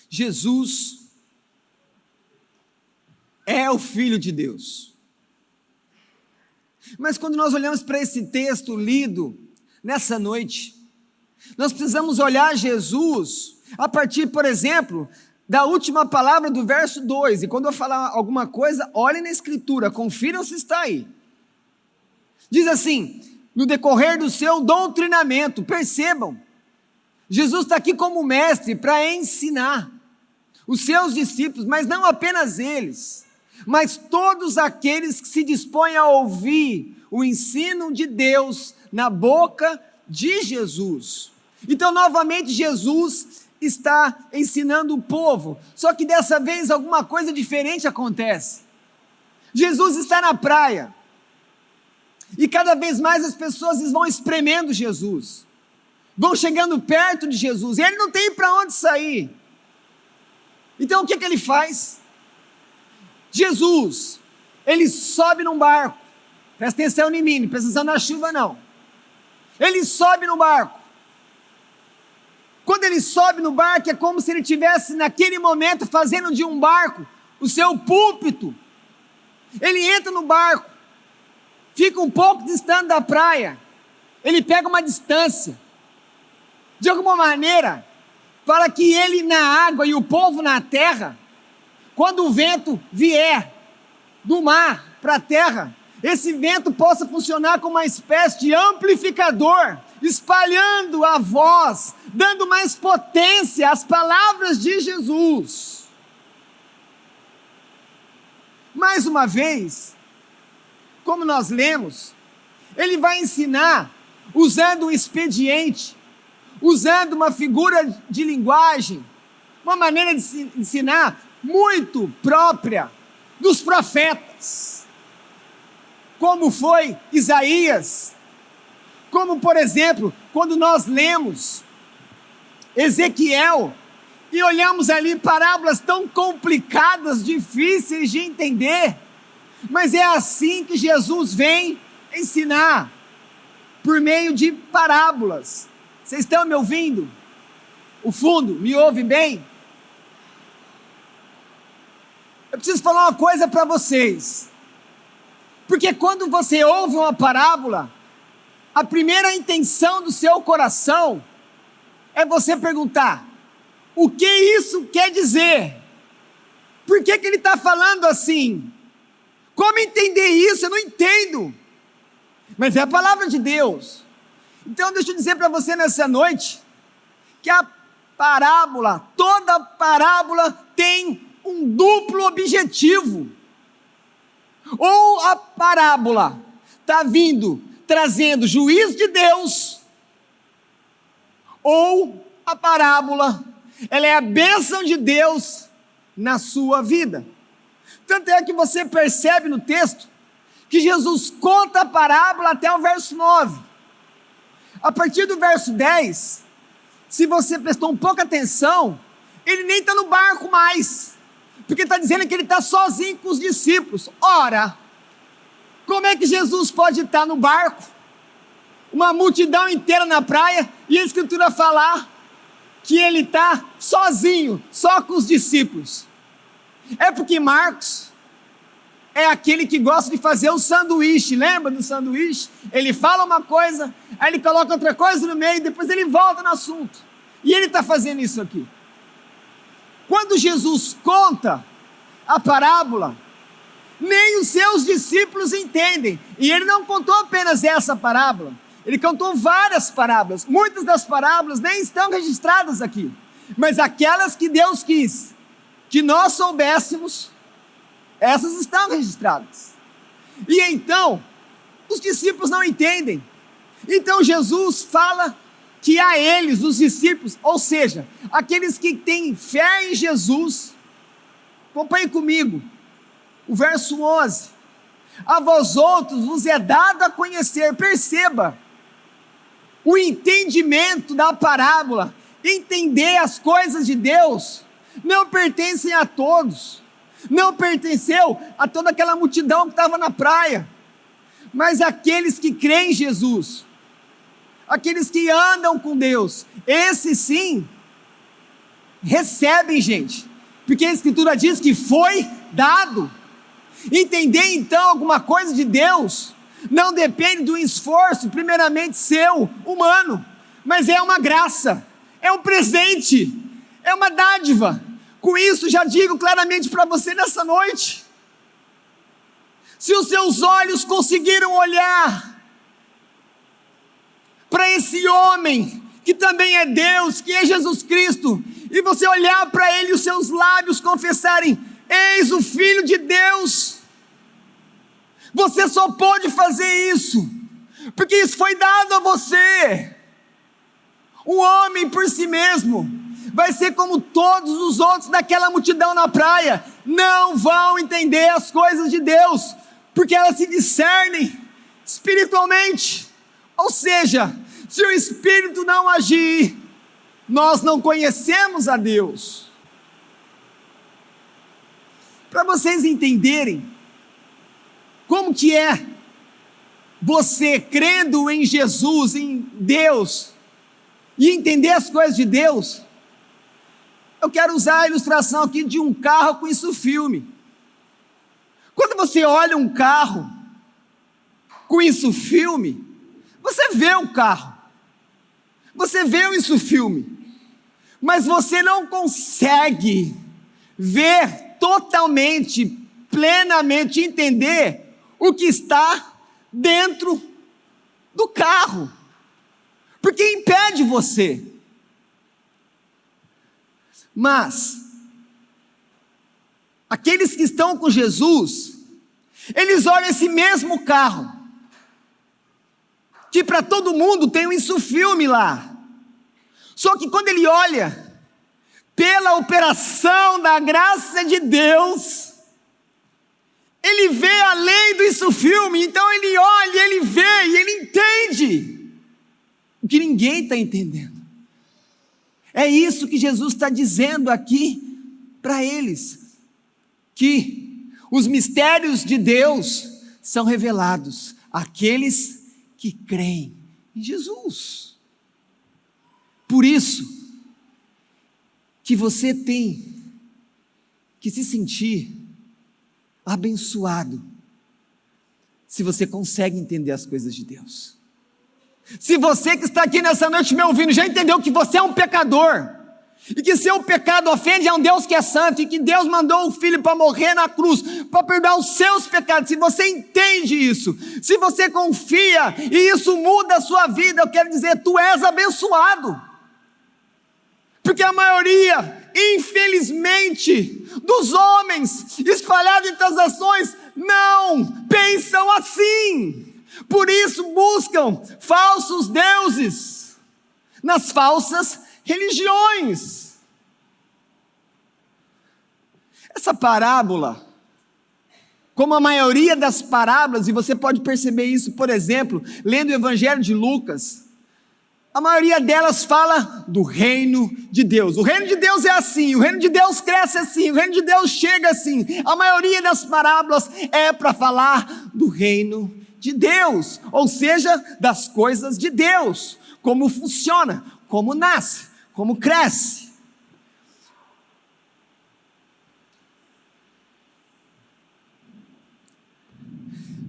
Jesus é o Filho de Deus. Mas quando nós olhamos para esse texto lido nessa noite, nós precisamos olhar Jesus a partir, por exemplo, da última palavra do verso 2. E quando eu falar alguma coisa, olhem na Escritura, confiram se está aí. Diz assim: no decorrer do seu doutrinamento, percebam, Jesus está aqui como mestre para ensinar os seus discípulos, mas não apenas eles, mas todos aqueles que se dispõem a ouvir o ensino de Deus na boca de Jesus. Então, novamente, Jesus está ensinando o povo, só que dessa vez alguma coisa diferente acontece. Jesus está na praia, e cada vez mais as pessoas vão espremendo Jesus, vão chegando perto de Jesus, e ele não tem para onde sair. Então o que ele faz? Jesus, ele sobe num barco, presta atenção em mim, não presta atenção na chuva não, ele sobe no barco. Quando ele sobe no barco, é como se ele estivesse naquele momento fazendo de um barco o seu púlpito. Ele entra no barco, fica um pouco distante da praia, ele pega uma distância, de alguma maneira, para que ele na água e o povo na terra, quando o vento vier do mar para a terra, esse vento possa funcionar como uma espécie de amplificador, espalhando a voz, dando mais potência às palavras de Jesus. Mais uma vez, como nós lemos, ele vai ensinar usando um expediente, usando uma figura de linguagem, uma maneira de se ensinar muito própria dos profetas, como foi Isaías, como por exemplo, quando nós lemos Ezequiel, e olhamos ali parábolas tão complicadas, difíceis de entender, mas é assim que Jesus vem ensinar, por meio de parábolas. Vocês estão me ouvindo? O fundo, me ouve bem? Eu preciso falar uma coisa para vocês, porque quando você ouve uma parábola, a primeira intenção do seu coração é você perguntar: o que isso quer dizer? Por que ele está falando assim? Como entender isso? Eu não entendo, mas é a palavra de Deus. Então deixa eu dizer para você nessa noite, que a parábola, toda parábola tem um duplo objetivo. Ou a parábola está vindo, trazendo juízo de Deus, ou a parábola, ela é a bênção de Deus na sua vida. Tanto é que você percebe no texto, que Jesus conta a parábola até o verso 9. A partir do verso 10, se você prestou um pouco atenção, ele nem está no barco mais, porque está dizendo que ele está sozinho com os discípulos. Ora, como é que Jesus pode estar no barco, uma multidão inteira na praia, e a Escritura falar que ele está sozinho, só com os discípulos? É porque Marcos é aquele que gosta de fazer o sanduíche, lembra do sanduíche? Ele fala uma coisa, aí ele coloca outra coisa no meio, depois ele volta no assunto, e ele está fazendo isso aqui. Quando Jesus conta a parábola, nem os seus discípulos entendem, e ele não contou apenas essa parábola, ele contou várias parábolas. Muitas das parábolas nem estão registradas aqui, mas aquelas que Deus quis que nós soubéssemos, essas estão registradas. E então, os discípulos não entendem. Então Jesus fala que a eles, os discípulos, ou seja, aqueles que têm fé em Jesus, acompanhe comigo, o verso 11, a vós outros vos é dado a conhecer, perceba, o entendimento da parábola, entender as coisas de Deus, não pertencem a todos, não pertenceu a toda aquela multidão que estava na praia, mas aqueles que creem em Jesus, aqueles que andam com Deus, esses sim, recebem, gente, porque a Escritura diz que foi dado. Entender então alguma coisa de Deus não depende do esforço, primeiramente seu, humano, mas é uma graça, é um presente, é uma dádiva. Com isso já digo claramente para você nessa noite: se os seus olhos conseguiram olhar para esse homem, que também é Deus, que é Jesus Cristo, e você olhar para ele e os seus lábios confessarem: eis o Filho de Deus, você só pode fazer isso, porque isso foi dado a você. O homem por si mesmo vai ser como todos os outros daquela multidão na praia, não vão entender as coisas de Deus, porque elas se discernem espiritualmente. Ou seja, se o Espírito não agir, nós não conhecemos a Deus. Para vocês entenderem como que é você crendo em Jesus, em Deus, e entender as coisas de Deus, eu quero usar a ilustração aqui de um carro com isso filme. Quando você olha um carro com isso filme, você vê o carro, você vê o isso filme, mas você não consegue ver totalmente, plenamente, entender o que está dentro do carro, porque impede você. Mas aqueles que estão com Jesus, eles olham esse mesmo carro, que para todo mundo tem um insufilme lá, só que quando ele olha pela operação da graça de Deus, ele vê além do insufilme. Então ele olha, ele vê e ele entende o que ninguém está entendendo. É isso que Jesus está dizendo aqui para eles, que os mistérios de Deus são revelados àqueles que creem em Jesus. Por isso que você tem que se sentir abençoado se você consegue entender as coisas de Deus. Se você que está aqui nessa noite me ouvindo já entendeu que você é um pecador, e que seu pecado ofende a um Deus que é santo, e que Deus mandou o Filho para morrer na cruz, para perdoar os seus pecados, se você entende isso, se você confia, e isso muda a sua vida, eu quero dizer, tu és abençoado. Porque a maioria, infelizmente, dos homens espalhados entre as nações não pensam assim. Por isso buscam falsos deuses nas falsas religiões. Essa parábola, como a maioria das parábolas, e você pode perceber isso, por exemplo, lendo o Evangelho de Lucas, a maioria delas fala do reino de Deus. O reino de Deus é assim, o reino de Deus cresce assim, o reino de Deus chega assim. A maioria das parábolas é para falar do reino de Deus, ou seja, das coisas de Deus, como funciona, como nasce, como cresce.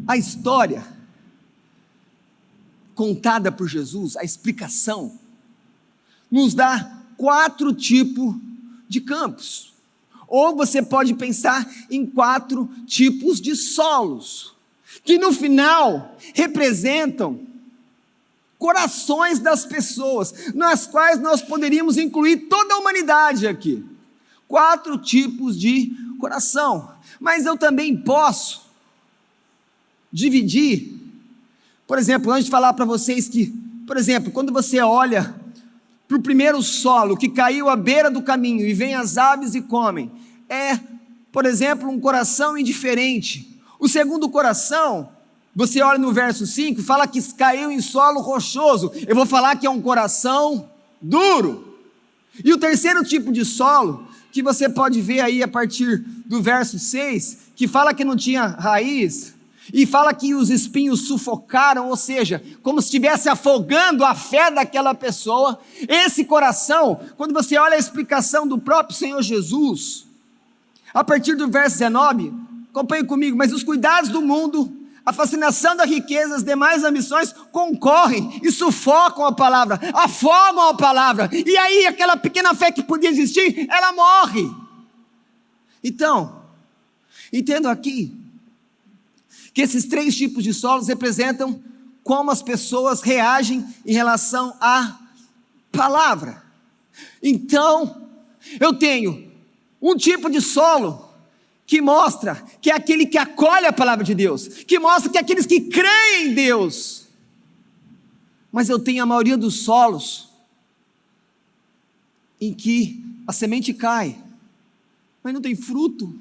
A história contada por Jesus, a explicação, nos dá 4 tipos de campos. Ou você pode pensar em 4 tipos de solos, que no final representam corações das pessoas, nas quais nós poderíamos incluir toda a humanidade aqui. 4 tipos de coração. Mas eu também posso dividir. Por exemplo, antes de falar para vocês que, por exemplo, quando você olha para o primeiro solo que caiu à beira do caminho e vem as aves e comem, é, por exemplo, um coração indiferente. O segundo coração, você olha no verso 5, fala que caiu em solo rochoso. Eu vou falar que é um coração duro. E o terceiro tipo de solo, que você pode ver aí a partir do verso 6, que fala que não tinha raiz, E fala que os espinhos sufocaram, ou seja, como se estivesse afogando a fé daquela pessoa. Esse coração, quando você olha a explicação do próprio Senhor Jesus, a partir do verso 19, acompanhe comigo, mas os cuidados do mundo, a fascinação da riqueza, as demais ambições concorrem e sufocam a palavra, afogam a palavra, e aí aquela pequena fé que podia existir, ela morre. Então, entendo aqui, que esses 3 tipos de solos representam como as pessoas reagem em relação à palavra. Então, eu tenho um tipo de solo que mostra que é aquele que acolhe a palavra de Deus, que mostra que é aqueles que creem em Deus. Mas eu tenho a maioria dos solos em que a semente cai, mas não tem fruto,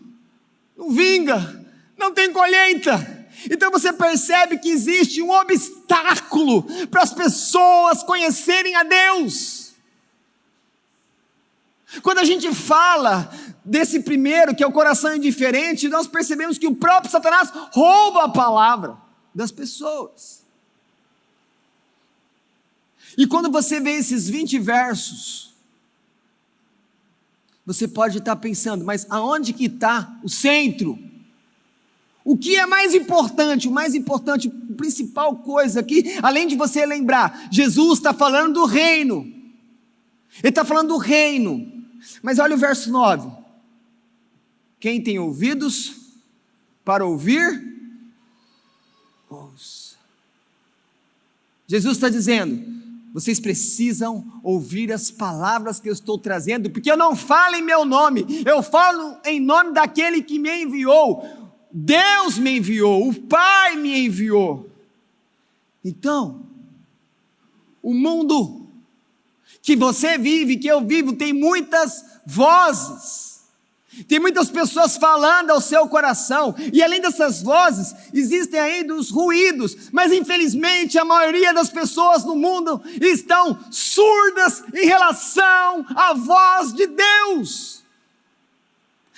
não vinga, não tem colheita. Então você percebe que existe um obstáculo para as pessoas conhecerem a Deus. Quando a gente fala desse primeiro, que é o coração indiferente, nós percebemos que o próprio Satanás rouba a palavra das pessoas. E quando você vê esses 20 versos, você pode estar pensando, mas aonde que está o centro? O que é mais importante? O mais importante, a principal coisa aqui, além de você lembrar, Jesus está falando do reino. Ele está falando do reino. Mas olha o verso 9. Quem tem ouvidos para ouvir, ouça. Jesus está dizendo, vocês precisam ouvir as palavras que eu estou trazendo, porque eu não falo em meu nome, eu falo em nome daquele que me enviou. Deus me enviou, o Pai me enviou. Então, o mundo que você vive, que eu vivo, tem muitas vozes, tem muitas pessoas falando ao seu coração, e além dessas vozes, existem ainda os ruídos, mas infelizmente a maioria das pessoas no mundo estão surdas em relação à voz de Deus.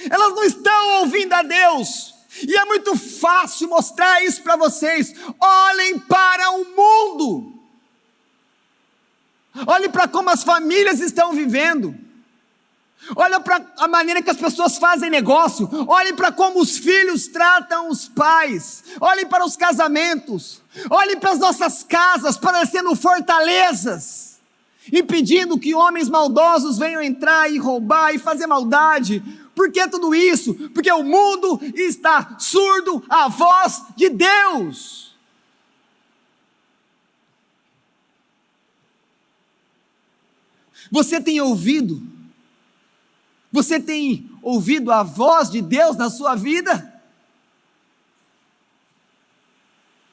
Elas não estão ouvindo a Deus. E é muito fácil mostrar isso para vocês. Olhem para o mundo. Olhem para como as famílias estão vivendo. Olhem para a maneira que as pessoas fazem negócio. Olhem para como os filhos tratam os pais. Olhem para os casamentos. Olhem para as nossas casas, parecendo fortalezas, impedindo que homens maldosos venham entrar e roubar e fazer maldade. Por que tudo isso? Porque o mundo está surdo à voz de Deus. Você tem ouvido? Você tem ouvido a voz de Deus na sua vida?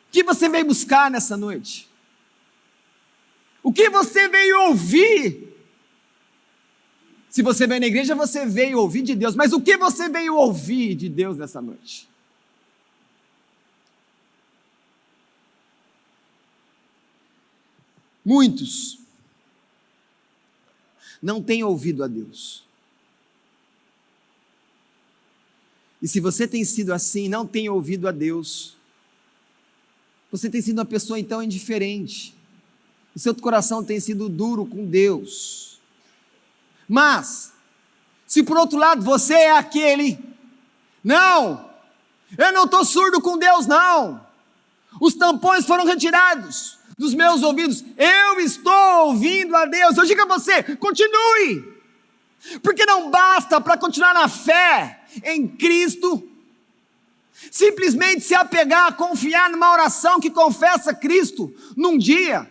O que você veio buscar nessa noite? O que você veio ouvir? Se você veio na igreja, você veio ouvir de Deus. Mas o que você veio ouvir de Deus nessa noite? Muitos não têm ouvido a Deus. E se você tem sido assim, não tem ouvido a Deus, você tem sido uma pessoa então indiferente. O seu coração tem sido duro com Deus. Mas, se por outro lado você é aquele, não, eu não estou surdo com Deus não, os tampões foram retirados dos meus ouvidos, eu estou ouvindo a Deus, eu digo a você, continue, porque não basta para continuar na fé em Cristo, simplesmente se apegar, confiar numa oração que confessa Cristo num dia,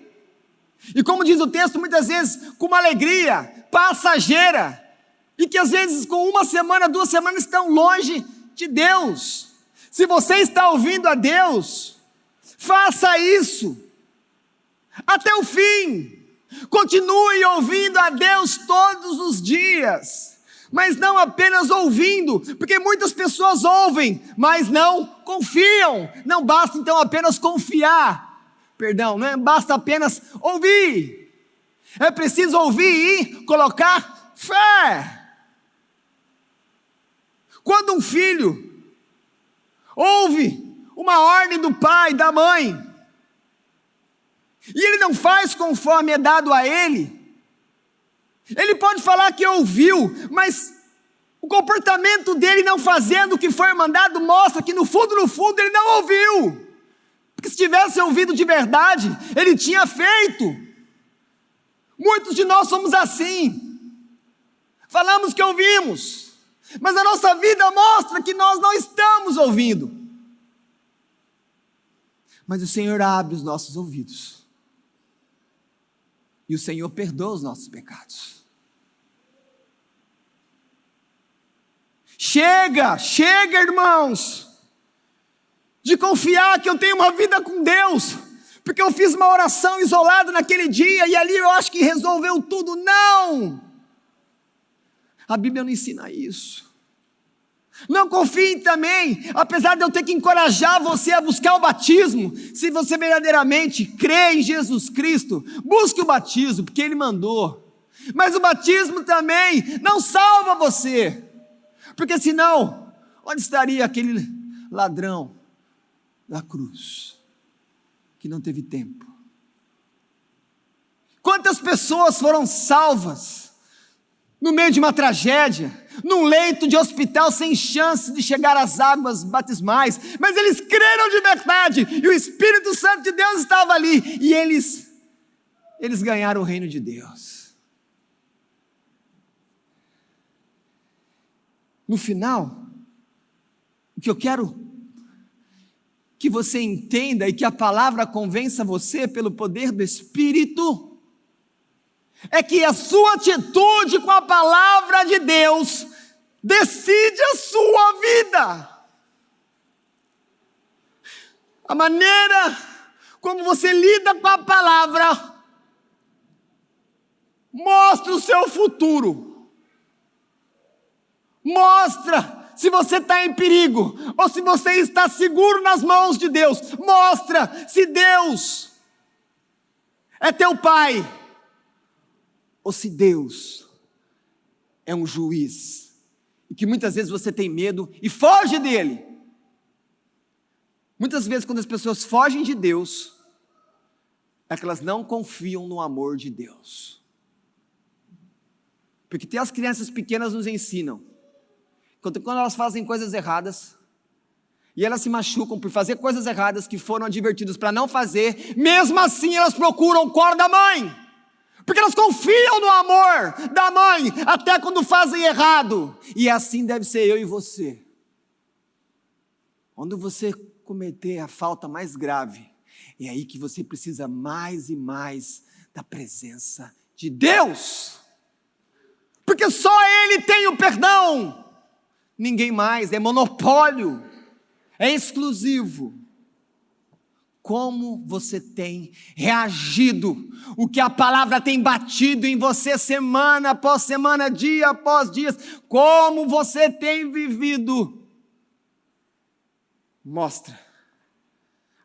e como diz o texto, muitas vezes com uma alegria passageira, e que às vezes com 1 semana, 2 semanas estão longe de Deus. Se você está ouvindo a Deus, faça isso até o fim, continue ouvindo a Deus todos os dias, mas não apenas ouvindo, porque muitas pessoas ouvem, mas não confiam. Não basta então apenas confiar, não basta apenas ouvir, é preciso ouvir e colocar fé. Quando um filho ouve uma ordem do pai, da mãe, e ele não faz conforme é dado a ele, ele pode falar que ouviu, mas o comportamento dele não fazendo o que foi mandado mostra que no fundo ele não ouviu. Porque se tivesse ouvido de verdade, ele tinha feito. Muitos de nós somos assim. Falamos que ouvimos, mas a nossa vida mostra que nós não estamos ouvindo. Mas o Senhor abre os nossos ouvidos. E o Senhor perdoa os nossos pecados. Chega, irmãos, de confiar que eu tenho uma vida com Deus, porque eu fiz uma oração isolada naquele dia, e ali eu acho que resolveu tudo. Não! A Bíblia não ensina isso. Não confie também, apesar de eu ter que encorajar você a buscar o batismo, se você verdadeiramente crê em Jesus Cristo, busque o batismo, porque Ele mandou. Mas o batismo também não salva você, porque senão, onde estaria aquele ladrão da cruz, que não teve tempo? Quantas pessoas foram salvas no meio de uma tragédia, num leito de hospital sem chance de chegar às águas batismais, mas eles creram de verdade, e o Espírito Santo de Deus estava ali, e eles ganharam o reino de Deus. No final, o que eu quero que você entenda, e que a palavra convença você pelo poder do Espírito, é que a sua atitude com a palavra de Deus decide a sua vida. A maneira como você lida com a palavra mostra o seu futuro. Mostra se você está em perigo, ou se você está seguro nas mãos de Deus. Mostra se Deus é teu pai, ou se Deus é um juiz, e que muitas vezes você tem medo e foge dele. Muitas vezes quando as pessoas fogem de Deus, é que elas não confiam no amor de Deus. Porque até as crianças pequenas nos ensinam, quando elas fazem coisas erradas, e elas se machucam por fazer coisas erradas que foram advertidas para não fazer, mesmo assim elas procuram o colo da mãe, porque elas confiam no amor da mãe, até quando fazem errado. E assim deve ser eu e você. Quando você cometer a falta mais grave, é aí que você precisa mais e mais da presença de Deus, porque só Ele tem o perdão. Ninguém mais, é monopólio, é exclusivo. Como você tem reagido, o que a palavra tem batido em você semana após semana, dia após dia, como você tem vivido, mostra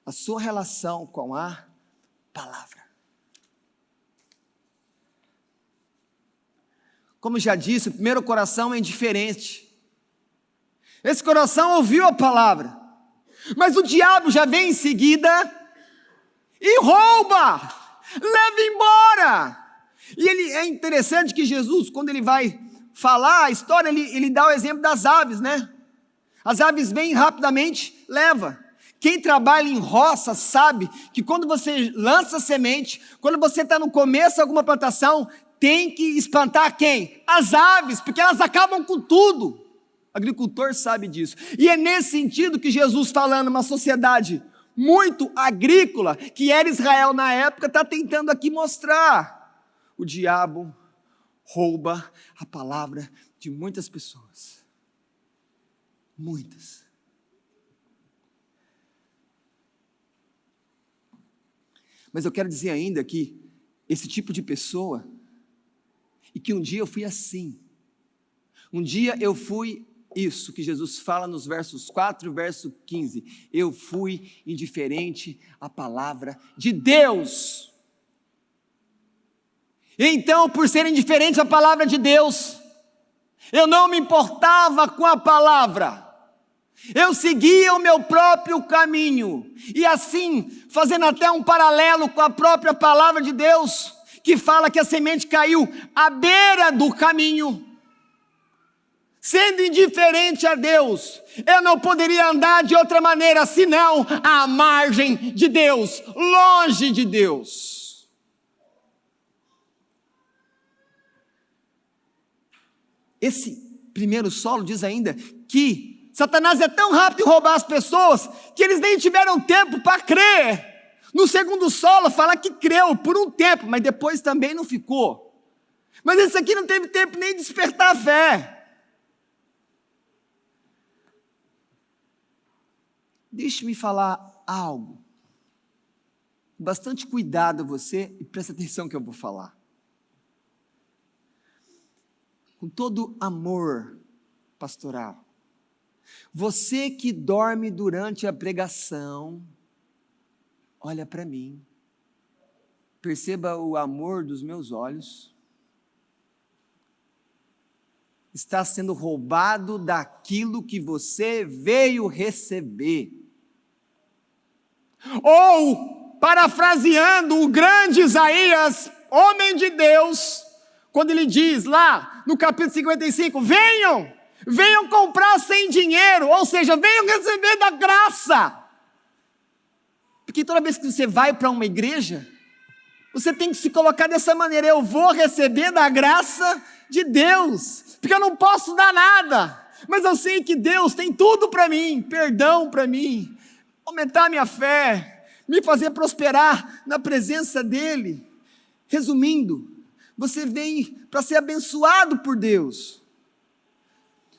a sua relação com a palavra. Como já disse, o primeiro coração é indiferente. Esse coração ouviu a palavra, mas o diabo já vem em seguida e rouba, leva embora. E é interessante que Jesus, quando ele vai falar a história, ele dá o exemplo das aves, né? As aves vêm rapidamente, leva. Quem trabalha em roça sabe que quando você lança semente, quando você está no começo de alguma plantação, tem que espantar quem? As aves, porque elas acabam com tudo. O agricultor sabe disso. E é nesse sentido que Jesus, falando numa sociedade muito agrícola, que era Israel na época, está tentando aqui mostrar. O diabo rouba a palavra de muitas pessoas. Muitas. Mas eu quero dizer ainda que esse tipo de pessoa, e que um dia eu fui assim. Um dia eu fui isso que Jesus fala nos versos 4 e verso 15. Eu fui indiferente à palavra de Deus. Então, por ser indiferente à palavra de Deus, eu não me importava com a palavra. Eu seguia o meu próprio caminho, e assim, fazendo até um paralelo com a própria palavra de Deus, que fala que a semente caiu à beira do caminho, sendo indiferente a Deus, eu não poderia andar de outra maneira, senão à margem de Deus, longe de Deus. Esse primeiro solo diz ainda que Satanás é tão rápido em roubar as pessoas, que eles nem tiveram tempo para crer. No segundo solo fala que creu por um tempo, mas depois também não ficou. Mas esse aqui não teve tempo nem de despertar a fé. Deixe-me falar algo. Bastante cuidado você e preste atenção no que eu vou falar. Com todo amor pastoral. Você que dorme durante a pregação, olha para mim. Perceba o amor dos meus olhos. Está sendo roubado daquilo que você veio receber. Ou, parafraseando o grande Isaías, homem de Deus, quando ele diz lá no capítulo 55, venham comprar sem dinheiro, ou seja, venham receber da graça. Porque toda vez que você vai para uma igreja, você tem que se colocar dessa maneira, eu vou receber da graça de Deus, porque eu não posso dar nada, mas eu sei que Deus tem tudo para mim, perdão para mim, aumentar minha fé, me fazer prosperar na presença dEle. Resumindo, você vem para ser abençoado por Deus.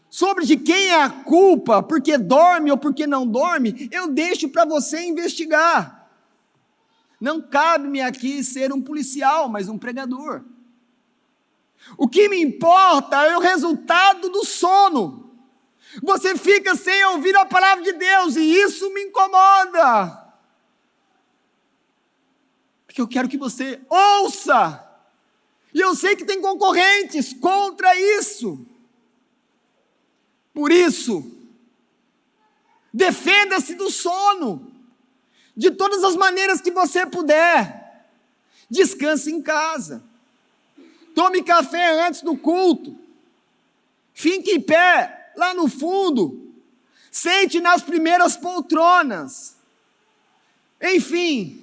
Sobre de quem é a culpa, porque dorme ou porque não dorme, eu deixo para você investigar. Não cabe-me aqui ser um policial, mas um pregador. O que me importa é o resultado do sono. Você fica sem ouvir a palavra de Deus, e isso me incomoda. Porque eu quero que você ouça. E eu sei que tem concorrentes contra isso. Por isso, defenda-se do sono, de todas as maneiras que você puder. Descanse em casa, tome café antes do culto, fique em pé lá no fundo, sente nas primeiras poltronas. Enfim,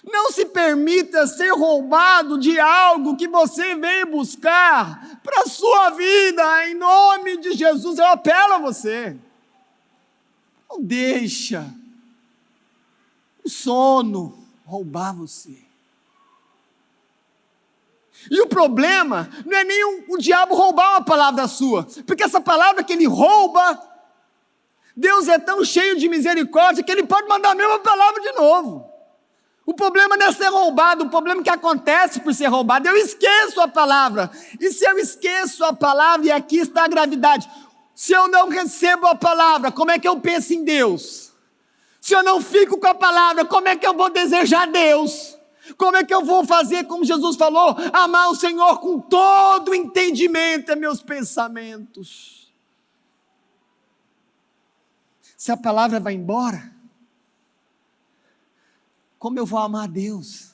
não se permita ser roubado de algo que você veio buscar para a sua vida, em nome de Jesus, eu apelo a você. Não deixa o sono roubar você. E o problema não é nem o diabo roubar uma palavra sua, porque essa palavra que ele rouba, Deus é tão cheio de misericórdia que ele pode mandar a mesma palavra de novo. O problema não é ser roubado, o problema é que acontece por ser roubado. Eu esqueço a palavra. E se eu esqueço a palavra, e aqui está a gravidade. Se eu não recebo a palavra, como é que eu penso em Deus? Se eu não fico com a palavra, como é que eu vou desejar Deus? Como é que eu vou fazer, como Jesus falou, amar o Senhor com todo o entendimento, meus pensamentos? Se a palavra vai embora, como eu vou amar a Deus?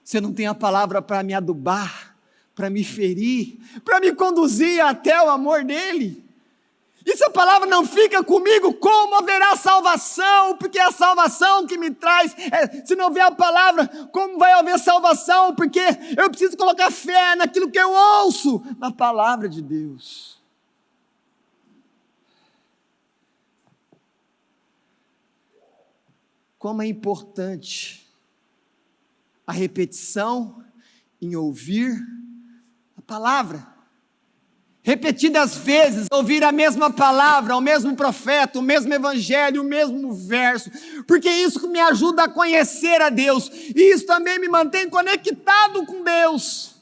Se eu não tenho a palavra para me adubar, para me ferir, para me conduzir até o amor dEle? E se a palavra não fica comigo, como haverá salvação? Porque é a salvação que me traz. Se não houver a palavra, como vai haver salvação? Porque eu preciso colocar fé naquilo que eu ouço, na palavra de Deus. Como é importante a repetição em ouvir a palavra. Repetidas vezes, ouvir a mesma palavra, o mesmo profeta, o mesmo evangelho, o mesmo verso, porque isso me ajuda a conhecer a Deus, e isso também me mantém conectado com Deus.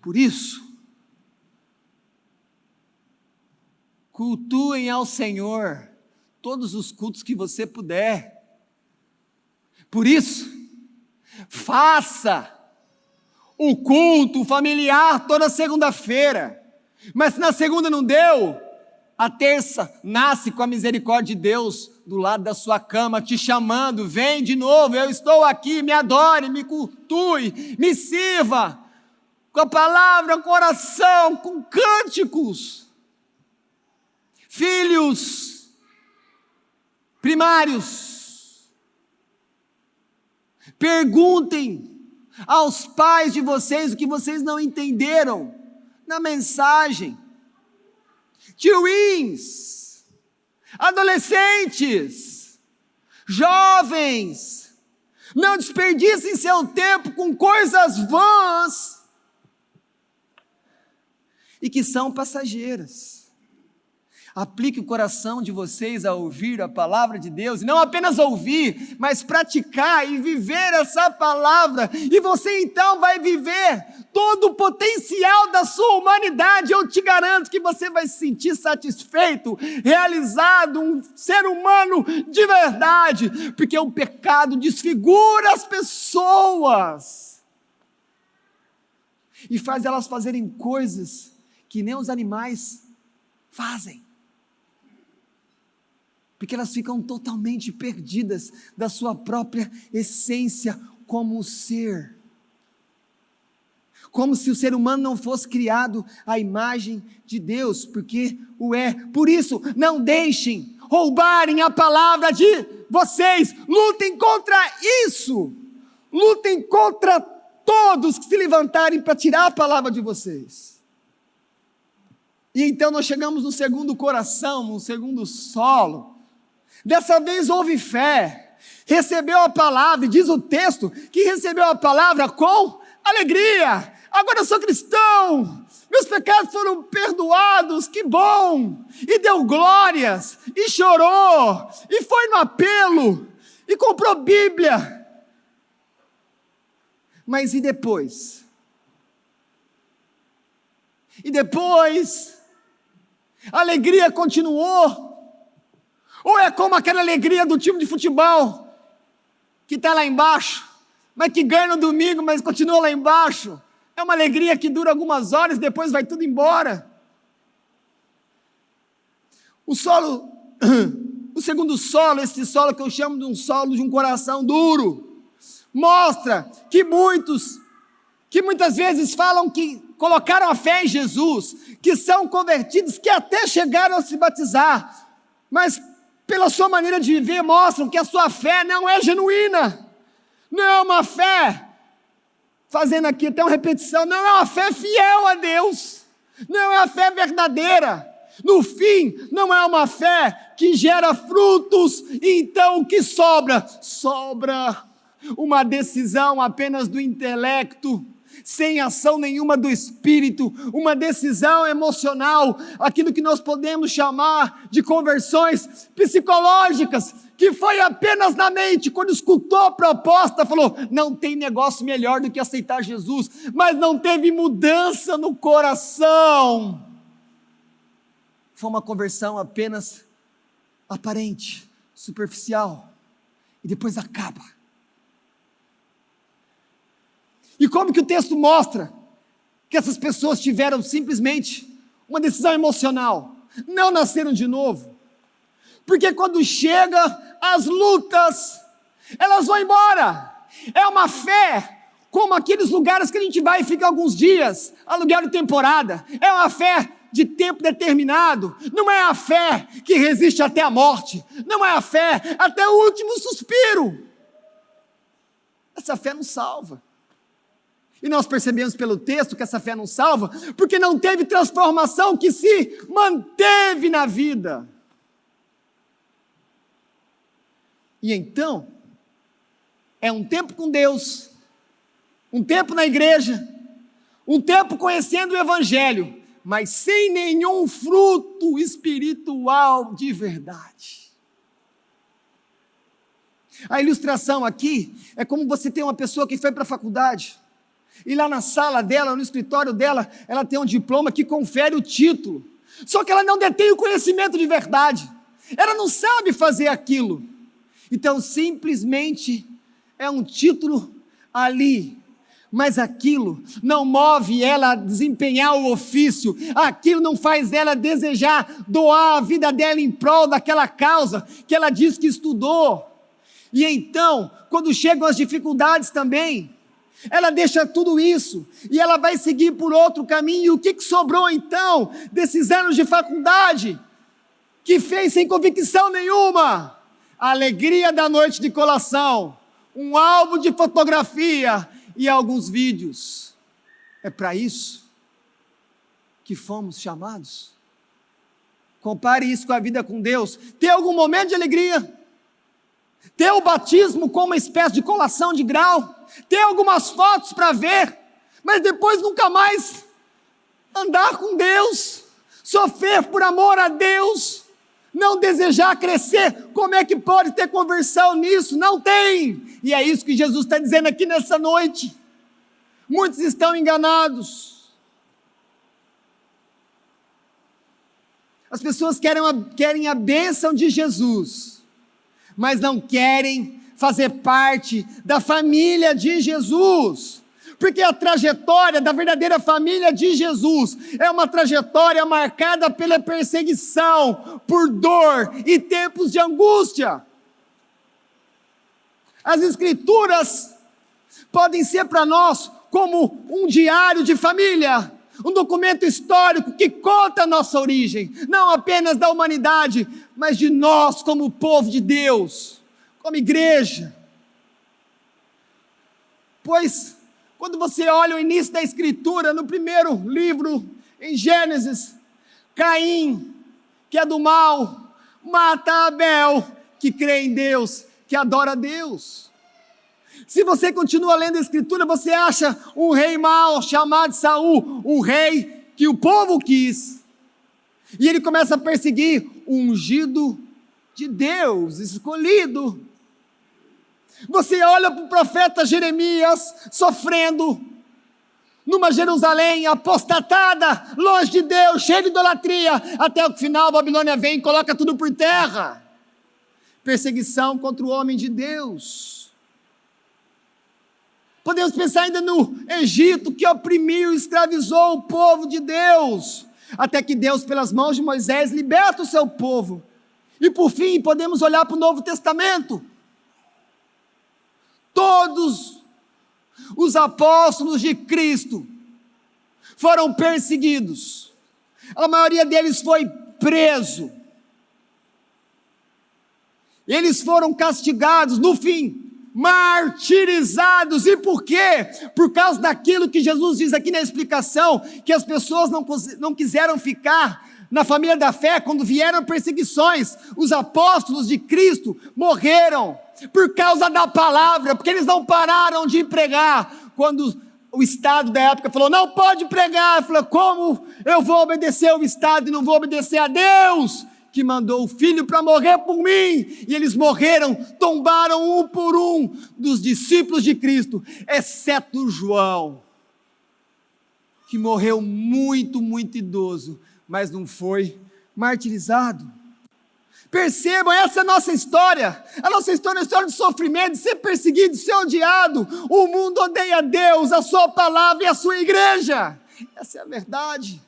Por isso, cultuem ao Senhor todos os cultos que você puder. Por isso, faça o culto familiar toda segunda-feira. Mas se na segunda não deu, a terça nasce com a misericórdia de Deus do lado da sua cama, te chamando: vem de novo, eu estou aqui, me adore, me cultue, me sirva, com a palavra, com a oração, com cânticos. Filhos primários, perguntem aos pais de vocês o que vocês não entenderam na mensagem. Tioins, adolescentes, jovens, não desperdicem seu tempo com coisas vãs e que são passageiras. Aplique o coração de vocês a ouvir a palavra de Deus, e não apenas ouvir, mas praticar e viver essa palavra, e você então vai viver todo o potencial da sua humanidade. Eu te garanto que você vai se sentir satisfeito, realizado, um ser humano de verdade, porque o pecado desfigura as pessoas e faz elas fazerem coisas que nem os animais fazem, porque elas ficam totalmente perdidas da sua própria essência como ser. Como se o ser humano não fosse criado à imagem de Deus, porque o é. Por isso, não deixem roubarem a palavra de vocês. Lutem contra isso. Lutem contra todos que se levantarem para tirar a palavra de vocês. E então nós chegamos no segundo coração, no segundo solo. Dessa vez houve fé, recebeu a palavra, e diz o texto que recebeu a palavra com alegria. Agora eu sou cristão, meus pecados foram perdoados, que bom! E deu glórias, e chorou, e foi no apelo, e comprou Bíblia. Mas e depois? E depois, a alegria continuou? Ou é como aquela alegria do time de futebol, que está lá embaixo, mas que ganha no domingo, mas continua lá embaixo? É uma alegria que dura algumas horas, depois vai tudo embora. O segundo solo, esse solo que eu chamo de um solo de um coração duro, mostra que muitas vezes falam que colocaram a fé em Jesus, que são convertidos, que até chegaram a se batizar, mas pela sua maneira de viver mostram que a sua fé não é genuína, não é uma fé, fazendo aqui até uma repetição, não é uma fé fiel a Deus, não é a fé verdadeira. No fim, não é uma fé que gera frutos. E então o que sobra? Sobra uma decisão apenas do intelecto, sem ação nenhuma do espírito, uma decisão emocional, aquilo que nós podemos chamar de conversões psicológicas, que foi apenas na mente. Quando escutou a proposta, falou: não tem negócio melhor do que aceitar Jesus, mas não teve mudança no coração. Foi uma conversão apenas aparente, superficial, e depois acaba. E como que o texto mostra que essas pessoas tiveram simplesmente uma decisão emocional, não nasceram de novo? Porque quando chega as lutas, elas vão embora. É uma fé como aqueles lugares que a gente vai e fica alguns dias, aluguel de temporada. É uma fé de tempo determinado. Não é a fé que resiste até a morte, não é a fé até o último suspiro. Essa fé não salva. E nós percebemos pelo texto que essa fé não salva, porque não teve transformação que se manteve na vida. E então, é um tempo com Deus, um tempo na igreja, um tempo conhecendo o Evangelho, mas sem nenhum fruto espiritual de verdade. A ilustração aqui é como você tem uma pessoa que foi para a faculdade, e lá na sala dela, no escritório dela, ela tem um diploma que confere o título, só que ela não detém o conhecimento de verdade, ela não sabe fazer aquilo, então simplesmente é um título ali, mas aquilo não move ela a desempenhar o ofício, aquilo não faz ela desejar doar a vida dela em prol daquela causa que ela diz que estudou. E então, quando chegam as dificuldades também, ela deixa tudo isso e ela vai seguir por outro caminho. E o que sobrou então desses anos de faculdade, que fez sem convicção nenhuma? A alegria da noite de colação, um álbum de fotografia e alguns vídeos. É para isso que fomos chamados? Compare isso com a vida com Deus. Ter algum momento de alegria, ter o batismo como uma espécie de colação de grau, ter algumas fotos para ver, mas depois nunca mais andar com Deus, sofrer por amor a Deus, não desejar crescer. Como é que pode ter conversão nisso? Não tem. E é isso que Jesus está dizendo aqui nessa noite. Muitos estão enganados. As pessoas querem a bênção de Jesus, mas não querem fazer parte da família de Jesus, porque a trajetória da verdadeira família de Jesus é uma trajetória marcada pela perseguição, por dor e tempos de angústia. As Escrituras podem ser para nós como um diário de família, um documento histórico que conta a nossa origem, não apenas da humanidade, mas de nós como povo de Deus, como igreja. Pois, quando você olha o início da Escritura, no primeiro livro, em Gênesis, Caim, que é do mal, mata Abel, que crê em Deus, que adora a Deus. Se você continua lendo a Escritura, você acha um rei mau chamado Saul, um rei que o povo quis, e ele começa a perseguir o ungido de Deus, escolhido. Você olha para o profeta Jeremias sofrendo numa Jerusalém apostatada, longe de Deus, cheia de idolatria, até o final a Babilônia vem e coloca tudo por terra. Perseguição contra o homem de Deus. Podemos pensar ainda no Egito, que oprimiu e escravizou o povo de Deus, até que Deus, pelas mãos de Moisés, liberta o seu povo. E por fim, podemos olhar para o Novo Testamento. Todos os apóstolos de Cristo foram perseguidos, a maioria deles foi preso, eles foram castigados, no fim, martirizados. E por quê? Por causa daquilo que Jesus diz aqui na explicação, que as pessoas não quiseram ficar na família da fé quando vieram perseguições. Os apóstolos de Cristo morreram por causa da palavra, porque eles não pararam de pregar. Quando o Estado da época falou, não pode pregar, falou, como eu vou obedecer ao Estado e não vou obedecer a Deus, que mandou o Filho para morrer por mim? E eles morreram, tombaram um por um dos discípulos de Cristo, exceto João, que morreu muito, muito idoso, mas não foi martirizado. Percebam, essa é a nossa história. A nossa história é a história de sofrimento, de ser perseguido, de ser odiado. O mundo odeia Deus, a sua palavra e a sua igreja. Essa é a verdade.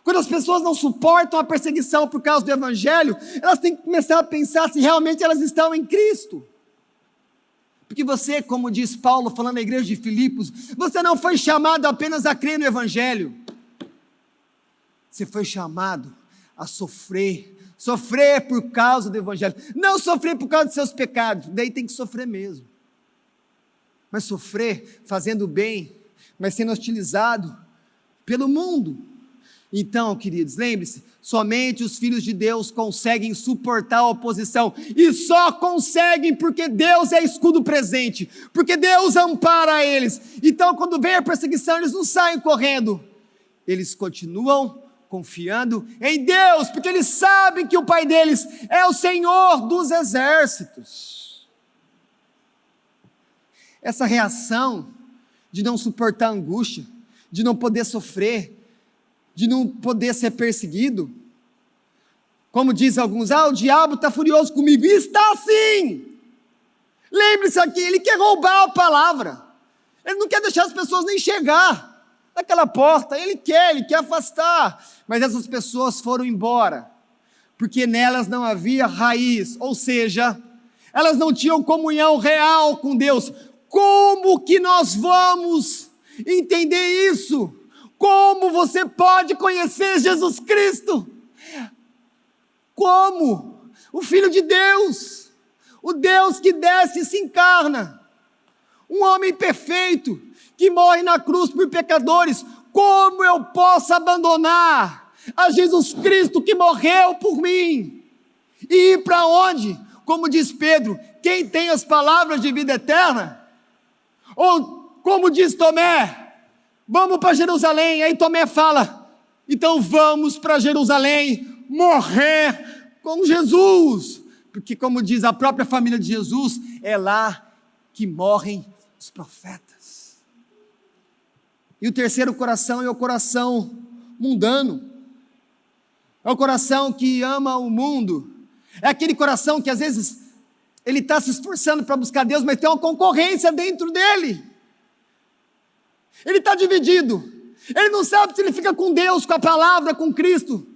Quando as pessoas não suportam a perseguição por causa do Evangelho, elas têm que começar a pensar se realmente elas estão em Cristo. Porque você, como diz Paulo, falando na igreja de Filipos, você não foi chamado apenas a crer no Evangelho. Você foi chamado a sofrer por causa do Evangelho. Não sofrer por causa dos seus pecados, daí tem que sofrer mesmo. Mas sofrer fazendo bem, mas sendo hostilizado pelo mundo. Então, queridos, lembre-se, somente os filhos de Deus conseguem suportar a oposição, e só conseguem porque Deus é escudo presente, porque Deus ampara eles. Então, quando vem a perseguição, eles não saem correndo, eles continuam confiando em Deus, porque eles sabem que o Pai deles é o Senhor dos exércitos. Essa reação de não suportar a angústia, de não poder sofrer, de não poder ser perseguido, como dizem alguns, o diabo está furioso comigo, e está sim. Lembre-se aqui, ele quer roubar a palavra, Ele não quer deixar as pessoas nem chegar naquela porta, ele quer afastar. Mas essas pessoas foram embora, porque nelas não havia raiz, ou seja, elas não tinham comunhão real com Deus. Como que nós vamos entender isso? Como você pode conhecer Jesus Cristo? Como? O Filho de Deus, o Deus que desce e se encarna, um homem perfeito, que morre na cruz por pecadores. Como eu posso abandonar a Jesus Cristo que morreu por mim? E ir para onde? Como diz Pedro, quem tem as palavras de vida eterna? Ou como diz Tomé, vamos para Jerusalém. Aí Tomé fala, então vamos para Jerusalém morrer com Jesus, porque como diz a própria família de Jesus, é lá que morrem os profetas. E o terceiro coração é o coração mundano, é o coração que ama o mundo, é aquele coração que às vezes ele está se esforçando para buscar Deus, mas tem uma concorrência dentro dele, ele está dividido, ele não sabe se ele fica com Deus, com a palavra, com Cristo,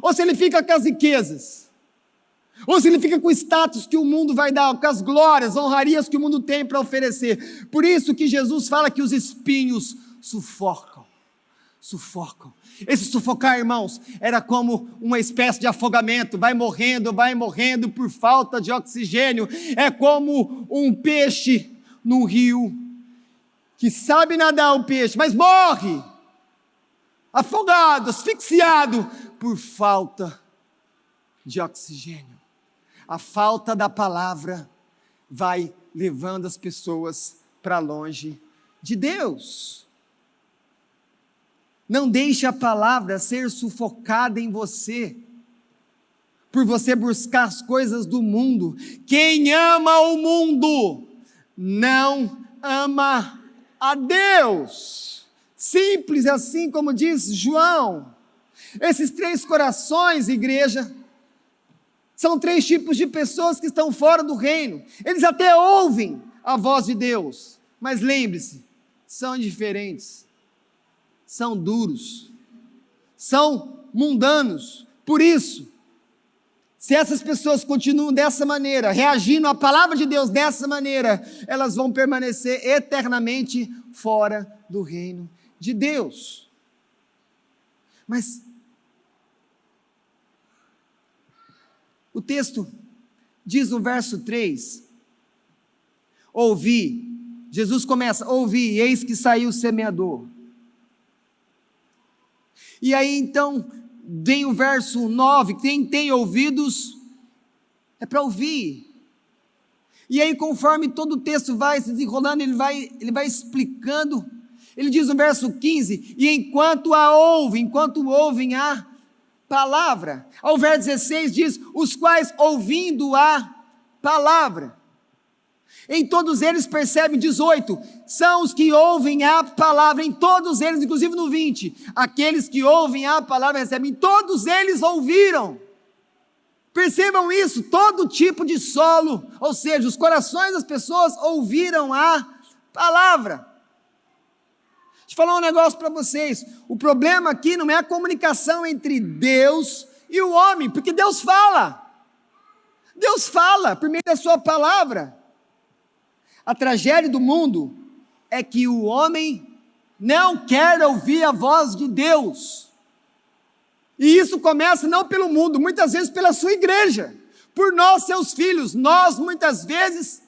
ou se ele fica com as riquezas, ou se ele fica com o status que o mundo vai dar, com as glórias, honrarias que o mundo tem para oferecer. Por isso que Jesus fala que os espinhos sufocam. Esse sufocar, irmãos, era como uma espécie de afogamento, vai morrendo por falta de oxigênio. É como um peixe no rio, que sabe nadar o peixe, mas morre, afogado, asfixiado, por falta de oxigênio. A falta da palavra vai levando as pessoas para longe de Deus. Não deixe a palavra ser sufocada em você, por você buscar as coisas do mundo. Quem ama o mundo não ama a Deus. Simples assim como diz João. Esses três corações, igreja, são três tipos de pessoas que estão fora do reino. Eles até ouvem a voz de Deus, mas lembre-se, são indiferentes, são duros, são mundanos. Por isso, se essas pessoas continuam dessa maneira, reagindo à palavra de Deus dessa maneira, elas vão permanecer eternamente fora do reino de Deus. Mas o texto diz no verso 3, ouvi, Jesus começa, ouvi, e eis que saiu o semeador. E aí então, vem o verso 9, quem tem ouvidos, é para ouvir. E aí conforme todo o texto vai se desenrolando, ele vai explicando, ele diz no verso 15, e enquanto ouvem a palavra. Ao verso 16 diz, os quais ouvindo a palavra. Em todos eles percebem, 18, são os que ouvem a palavra, em todos eles, inclusive no 20, aqueles que ouvem a palavra recebem, todos eles ouviram. Percebam isso, todo tipo de solo, ou seja, os corações das pessoas ouviram a palavra. Deixa eu falar um negócio para vocês, o problema aqui não é a comunicação entre Deus e o homem, porque Deus fala por meio da sua palavra. A tragédia do mundo é que o homem não quer ouvir a voz de Deus, e isso começa não pelo mundo, muitas vezes pela sua igreja, por nós seus filhos, nós muitas vezes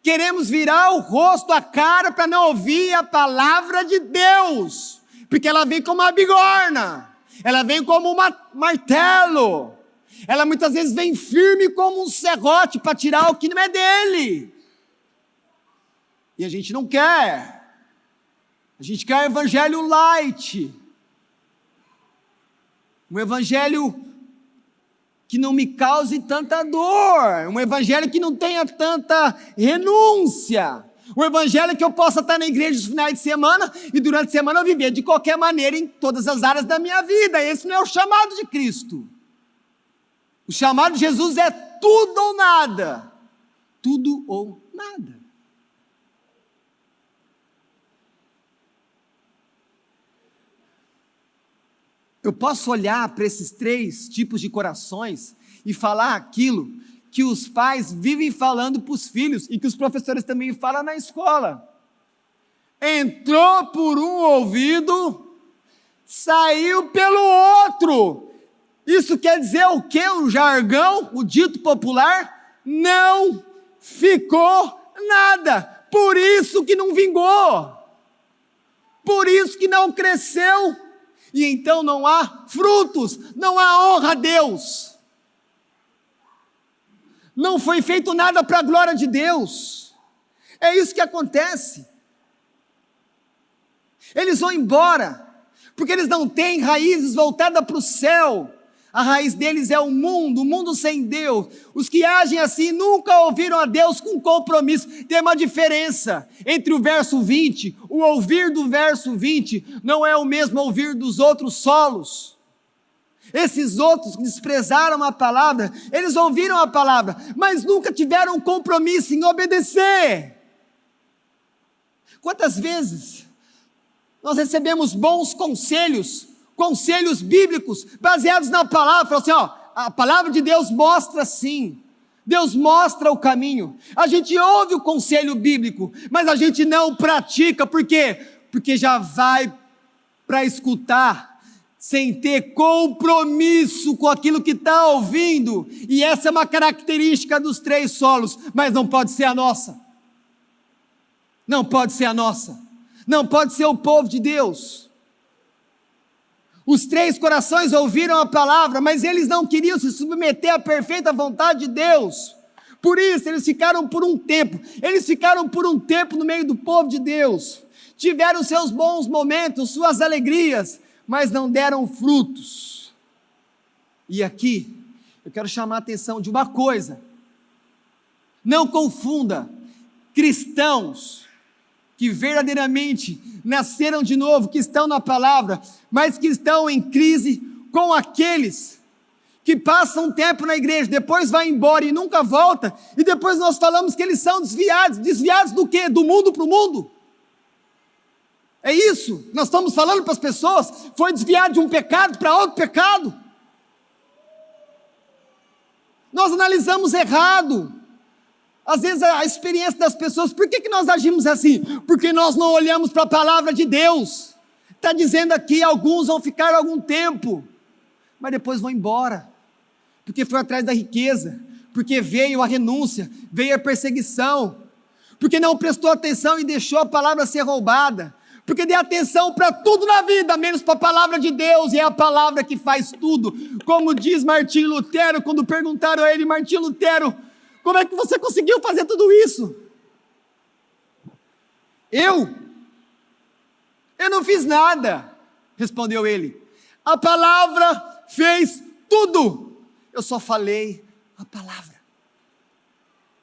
queremos virar o rosto, a cara, para não ouvir a palavra de Deus, porque ela vem como uma bigorna, ela vem como um martelo, ela muitas vezes vem firme como um serrote, para tirar o que não é dele, e a gente não quer, a gente quer o evangelho light, um evangelho que não me cause tanta dor, um evangelho que não tenha tanta renúncia, um evangelho que eu possa estar na igreja nos finais de semana, e durante a semana eu viver de qualquer maneira em todas as áreas da minha vida. Esse não é o chamado de Cristo, o chamado de Jesus é tudo ou nada, tudo ou nada. Eu posso olhar para esses 3 tipos de corações e falar aquilo que os pais vivem falando para os filhos e que os professores também falam na escola. Entrou por um ouvido, saiu pelo outro. Isso quer dizer o quê? O jargão, o dito popular? Não ficou nada. Por isso que não vingou. Por isso que não cresceu. E então não há frutos, não há honra a Deus. Não foi feito nada para a glória de Deus. É isso que acontece. Eles vão embora, porque eles não têm raízes voltadas para o céu. A raiz deles é o mundo sem Deus. Os que agem assim nunca ouviram a Deus com compromisso. Tem uma diferença entre o verso 20, o ouvir do verso 20 não é o mesmo ouvir dos outros solos. Esses outros que desprezaram a palavra, eles ouviram a palavra, mas nunca tiveram compromisso em obedecer. Quantas vezes nós recebemos bons conselhos bíblicos, baseados na palavra, falam assim, a palavra de Deus mostra sim, Deus mostra o caminho, a gente ouve o conselho bíblico, mas a gente não pratica, por quê? Porque já vai para escutar, sem ter compromisso com aquilo que está ouvindo, e essa é uma característica dos 3 solos, mas não pode ser a nossa, não pode ser a nossa, não pode ser o povo de Deus. Os 3 corações ouviram a palavra, mas eles não queriam se submeter à perfeita vontade de Deus. Por isso, eles ficaram por um tempo no meio do povo de Deus. Tiveram seus bons momentos, suas alegrias, mas não deram frutos. E aqui, eu quero chamar a atenção de uma coisa. Não confunda cristãos que verdadeiramente nasceram de novo, que estão na palavra, mas que estão em crise com aqueles que passam um tempo na igreja, depois vai embora e nunca volta, e depois nós falamos que eles são desviados do quê? Do mundo para o mundo. É isso, nós estamos falando para as pessoas, foi desviado de um pecado para outro pecado. Nós analisamos errado, às vezes a experiência das pessoas. Por que nós agimos assim? Porque nós não olhamos para a palavra de Deus. Está dizendo aqui, alguns vão ficar algum tempo, mas depois vão embora, porque foi atrás da riqueza, porque veio a renúncia, veio a perseguição, porque não prestou atenção e deixou a palavra ser roubada, porque deu atenção para tudo na vida, menos para a palavra de Deus, e é a palavra que faz tudo, como diz Martinho Lutero, quando perguntaram a ele, Martinho Lutero, como é que você conseguiu fazer tudo isso? Eu não fiz nada, respondeu ele, a palavra fez tudo, eu só falei a palavra.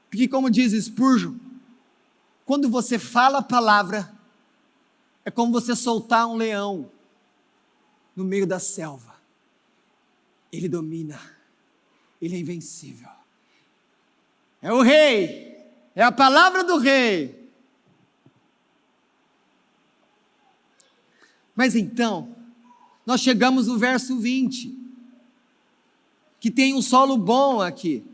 Porque como diz Spurgeon, quando você fala a palavra, é como você soltar um leão no meio da selva, ele domina, ele é invencível, é o rei, é a palavra do rei. Mas então, nós chegamos no verso 20, que tem um solo bom aqui.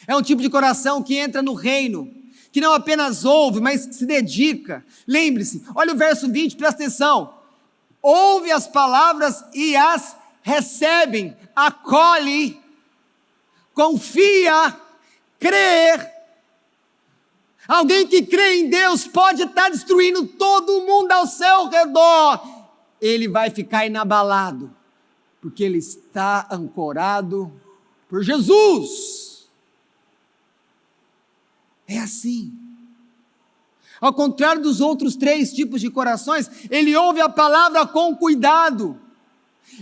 É um tipo de coração que entra no reino, que não apenas ouve, mas se dedica. Lembre-se, olha o verso 20, presta atenção. Ouve as palavras e as recebem, acolhe, confia, crê. Alguém que crê em Deus pode estar destruindo todo mundo ao seu redor, ele vai ficar inabalado, porque ele está ancorado por Jesus. É assim. Ao contrário dos outros 3 tipos de corações, ele ouve a palavra com cuidado,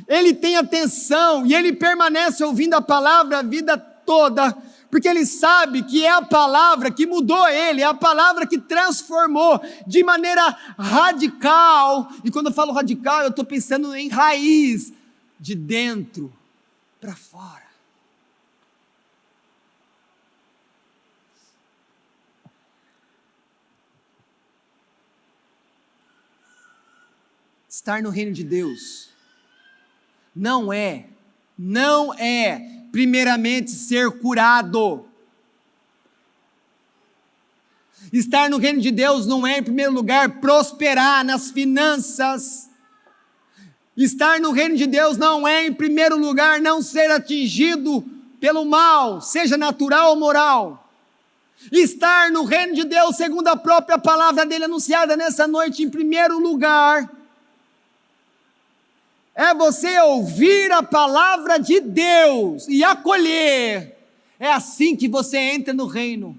ele tem atenção e ele permanece ouvindo a palavra a vida toda, porque ele sabe que é a palavra que mudou ele, é a palavra que transformou de maneira radical. E quando eu falo radical, eu estou pensando em raiz, de dentro para fora. Estar no reino de Deus não é primeiramente ser curado. Estar no reino de Deus não é, em primeiro lugar, prosperar nas finanças. Estar no reino de Deus não é, em primeiro lugar, não ser atingido pelo mal, seja natural ou moral. Estar no reino de Deus, segundo a própria palavra dele anunciada nessa noite, em primeiro lugar, é você ouvir a palavra de Deus e acolher. É assim que você entra no reino.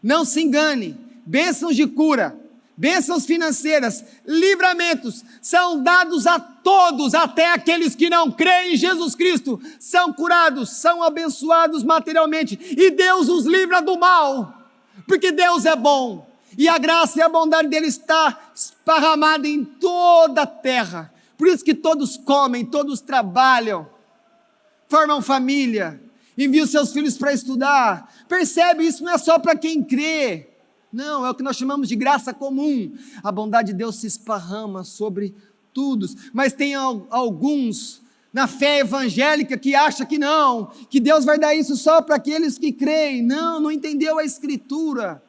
Não se engane, bênçãos de cura, bênçãos financeiras, livramentos, são dados a todos, até aqueles que não creem em Jesus Cristo, são curados, são abençoados materialmente, e Deus os livra do mal, porque Deus é bom, e a graça e a bondade dele está esparramada em toda a terra. Por isso que todos comem, todos trabalham, formam família, enviam seus filhos para estudar. Percebe, isso não é só para quem crê, não, é o que nós chamamos de graça comum. A bondade de Deus se esparrama sobre todos, mas tem alguns na fé evangélica que acham que não, que Deus vai dar isso só para aqueles que creem. Não entendeu a Escritura.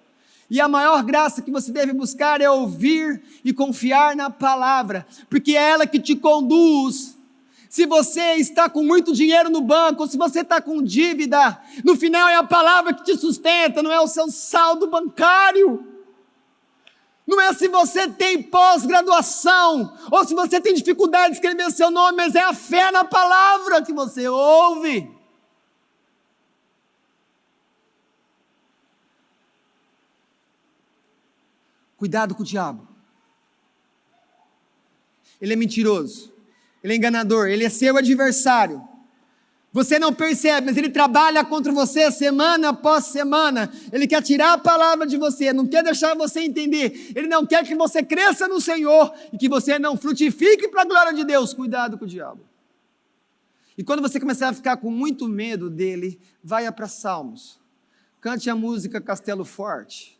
E a maior graça que você deve buscar é ouvir e confiar na palavra, porque é ela que te conduz. Se você está com muito dinheiro no banco, ou se você está com dívida, no final é a palavra que te sustenta, não é o seu saldo bancário. Não é se você tem pós-graduação, ou se você tem dificuldade de escrever seu nome, mas é a fé na palavra que você ouve. Cuidado com o diabo. Ele é mentiroso. Ele é enganador, ele é seu adversário. Você não percebe, mas ele trabalha contra você semana após semana. Ele quer tirar a palavra de você, não quer deixar você entender. Ele não quer que você cresça no Senhor e que você não frutifique para a glória de Deus. Cuidado com o diabo. E quando você começar a ficar com muito medo dele, vai para Salmos. Cante a música Castelo Forte.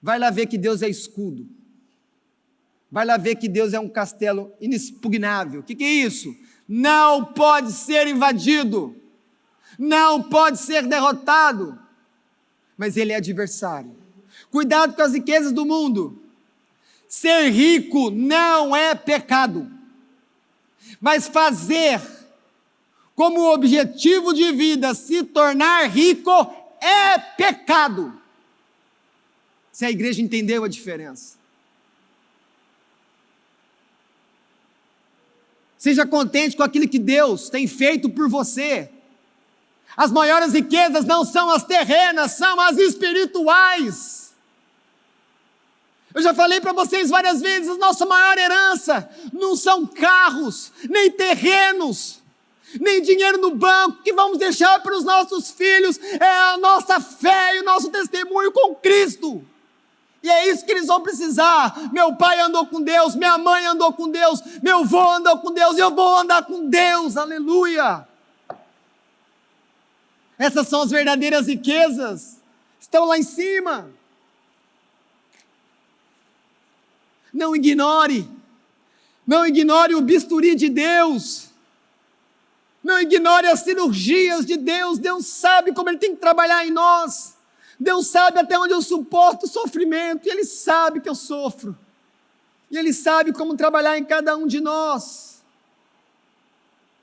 Vai lá ver que Deus é escudo. Vai lá ver que Deus é um castelo inexpugnável. O que é isso? Não pode ser invadido, não pode ser derrotado, mas ele é adversário. Cuidado com as riquezas do mundo. Ser rico não é pecado, mas fazer como objetivo de vida se tornar rico é pecado. Se a igreja entendeu a diferença. Seja contente com aquilo que Deus tem feito por você. As maiores riquezas não são as terrenas, são as espirituais. Eu já falei para vocês várias vezes, a nossa maior herança não são carros, nem terrenos, nem dinheiro no banco que vamos deixar para os nossos filhos, é a nossa fé e o nosso testemunho com Cristo. E é isso que eles vão precisar. Meu pai andou com Deus, minha mãe andou com Deus, meu avô andou com Deus, eu vou andar com Deus, aleluia. Essas são as verdadeiras riquezas, estão lá em cima. Não ignore o bisturi de Deus, não ignore as cirurgias de Deus. Deus sabe como Ele tem que trabalhar em nós. Deus sabe até onde eu suporto o sofrimento, e Ele sabe que eu sofro, e Ele sabe como trabalhar em cada um de nós,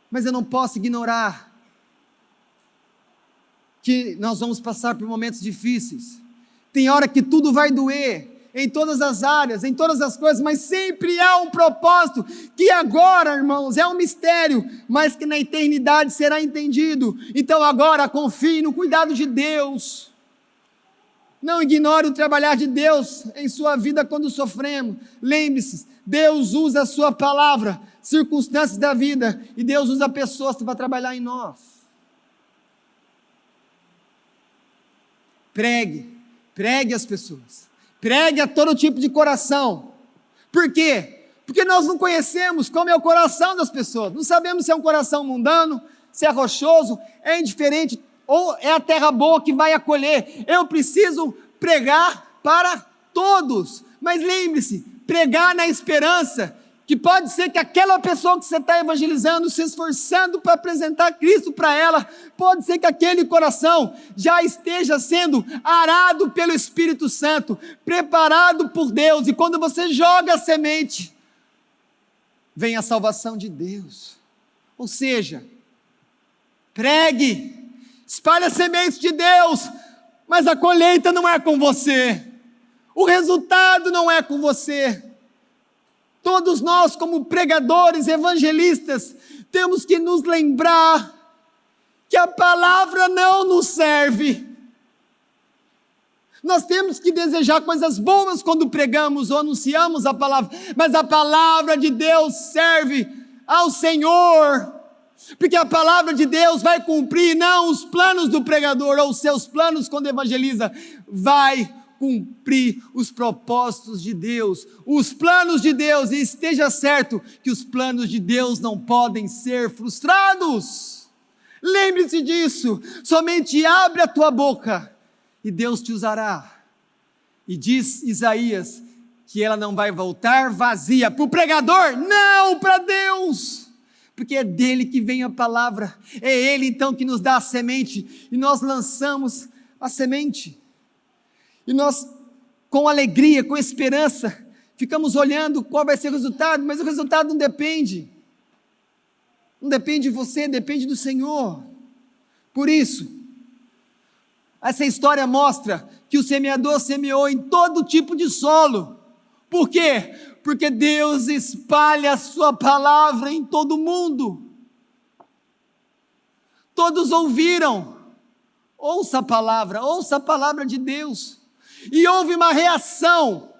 mas eu não posso ignorar que nós vamos passar por momentos difíceis. Tem hora que tudo vai doer, em todas as áreas, em todas as coisas, mas sempre há um propósito, que agora, irmãos, é um mistério, mas que na eternidade será entendido. Então agora confie no cuidado de Deus. Não ignore o trabalhar de Deus em sua vida quando sofremos. Lembre-se, Deus usa a sua palavra, circunstâncias da vida, e Deus usa pessoas para trabalhar em nós. Pregue as pessoas, pregue a todo tipo de coração. Por quê? Porque nós não conhecemos como é o coração das pessoas, não sabemos se é um coração mundano, se é rochoso, é indiferente, ou é a terra boa que vai acolher. Eu preciso pregar para todos, mas lembre-se, pregar na esperança que pode ser que aquela pessoa que você está evangelizando, se esforçando para apresentar Cristo para ela, pode ser que aquele coração já esteja sendo arado pelo Espírito Santo, preparado por Deus, e quando você joga a semente, vem a salvação de Deus. Ou seja, pregue, espalhe a semente de Deus, mas a colheita não é com você, o resultado não é com você. Todos nós, como pregadores, evangelistas, temos que nos lembrar que a palavra não nos serve. Nós temos que desejar coisas boas quando pregamos ou anunciamos a palavra, mas a palavra de Deus serve ao Senhor, porque a palavra de Deus vai cumprir não os planos do pregador ou os seus planos quando evangeliza, vai cumprir os propósitos de Deus, os planos de Deus, e esteja certo que os planos de Deus não podem ser frustrados. Lembre-se disso, somente abre a tua boca e Deus te usará. E diz Isaías que ela não vai voltar vazia para o pregador, não, para Deus, porque é dele que vem a palavra, é ele então que nos dá a semente, e nós lançamos a semente. E nós, com alegria, com esperança, ficamos olhando qual vai ser o resultado, mas o resultado não depende de você, depende do Senhor. Por isso, essa história mostra que o semeador semeou em todo tipo de solo. Por quê? Porque Deus espalha a sua palavra em todo o mundo. Todos ouviram, ouça a palavra de Deus. E houve uma reação,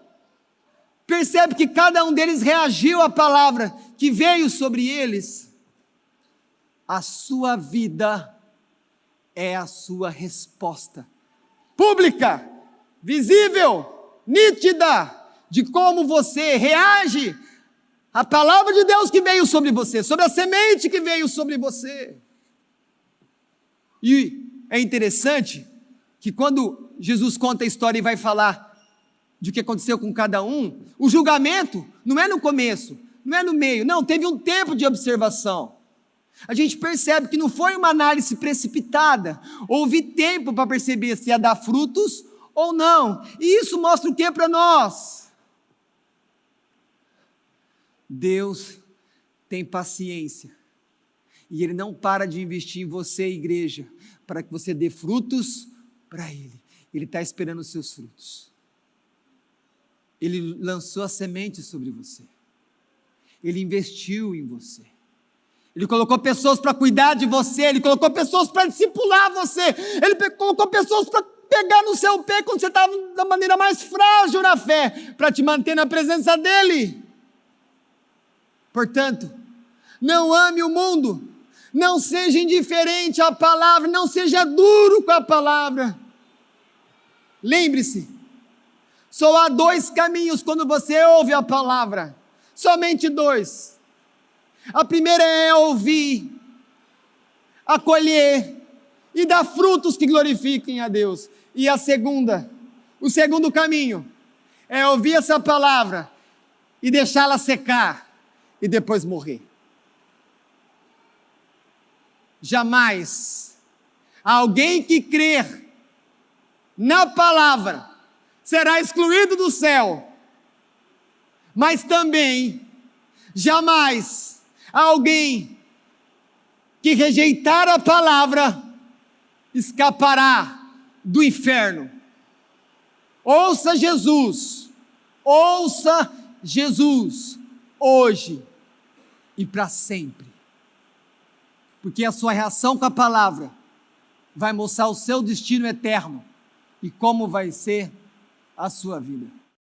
percebe que cada um deles reagiu à palavra que veio sobre eles. A sua vida é a sua resposta, pública, visível, nítida, de como você reage à palavra de Deus que veio sobre você, sobre a semente que veio sobre você. E é interessante que quando Jesus conta a história e vai falar de o que aconteceu com cada um, o julgamento não é no começo, não é no meio, não, teve um tempo de observação. A gente percebe que não foi uma análise precipitada, houve tempo para perceber se ia dar frutos ou não, e isso mostra o que para nós? Deus tem paciência, e Ele não para de investir em você, igreja, para que você dê frutos para Ele. Ele está esperando os seus frutos. Ele lançou a semente sobre você. Ele investiu em você. Ele colocou pessoas para cuidar de você. Ele colocou pessoas para discipular você. Ele colocou pessoas para pegar no seu pé quando você estava da maneira mais frágil na fé, para te manter na presença dEle. Portanto, não ame o mundo. Não seja indiferente à palavra. Não seja duro com a palavra. Lembre-se, só há dois caminhos quando você ouve a palavra, somente dois. A primeira é ouvir, acolher e dar frutos que glorifiquem a Deus. E a segunda, o segundo caminho, é ouvir essa palavra e deixá-la secar e depois morrer. Jamais alguém que crer na palavra será excluído do céu, mas também jamais alguém que rejeitar a palavra escapará do inferno. Ouça Jesus hoje e para sempre, porque a sua reação com a palavra vai mostrar o seu destino eterno e como vai ser a sua vida.